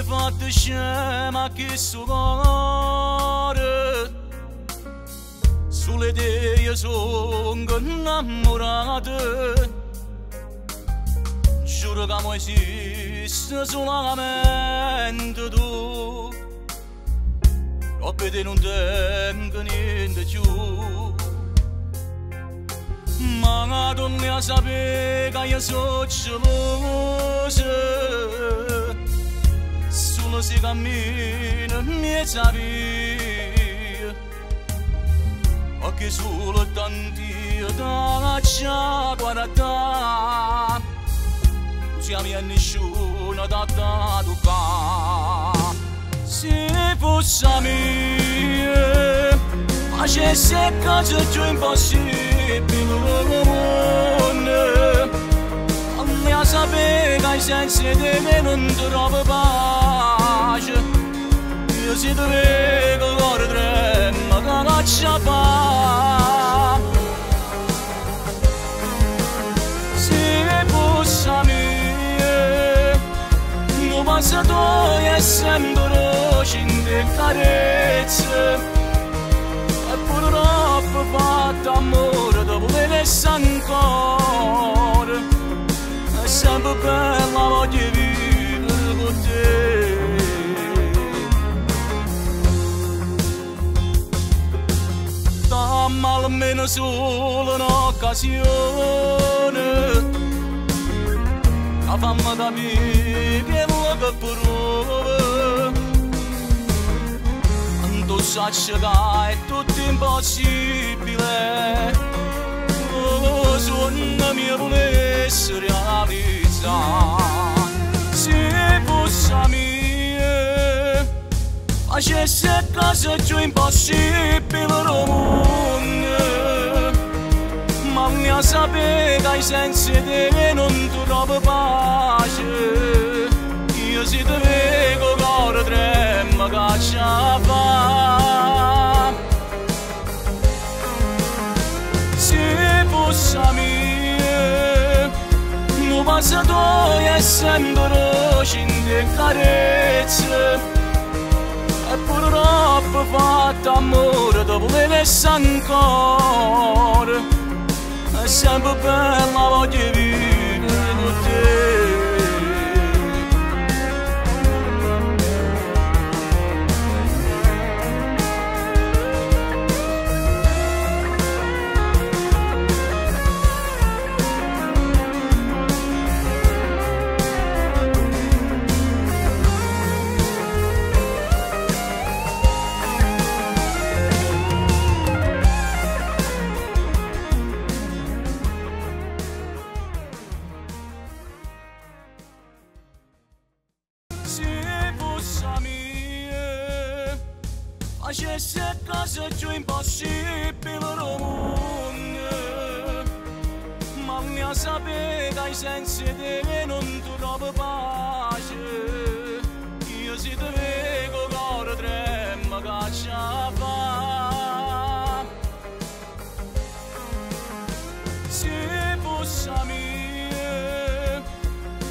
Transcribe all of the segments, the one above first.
fatto scema che suore sulle idee sono innamorate. Giuro che non esiste solamente tu, robe non tengo niente più. Ma la donna sapeva che io sono gelosa, solo si cammina mi sapeva, perché solo tanti da già guardare, non siamo a nessuno da toccare. Se fosse mia, facesse cosa più impossibile l'uomo, non sapeva che senza di me non trovo pace. Io si dovevo guardare ma che caccia fa. Se fosse mia, non passato è sempre scende carezze. Purtroppo fatto amore dopo venisse ancora, è sempre bella voglio vivere con te. Dammi almeno solo un'occasione, la fammi capire che vuoi che prova. Tu sai che è tutto impossibile, oh, sogno mio volesse realizzare. Se fosse mia, facesse cosa più impossibile al mondo, ma mi sapeva che senza di me non trovo pace. Io si dovevo guardare ma che ce fa. Se fosse mia, non passato è sempre scende carezze. E purtroppo fatto amore dopo venisse ancora, è sempre bella voglio vivere con te. Facesse cosa più impossibile al mondo, ma mi sapeva che senza di me non trovo pace. Io si dovevo guardare ma che ce fa. Se fosse mia,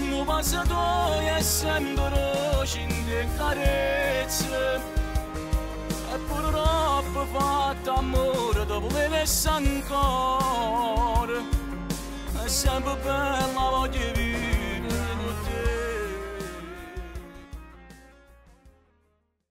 non passato è sempre scende carezze. E purtroppo fatto amore dopo venisse ancora, è sempre bella voglio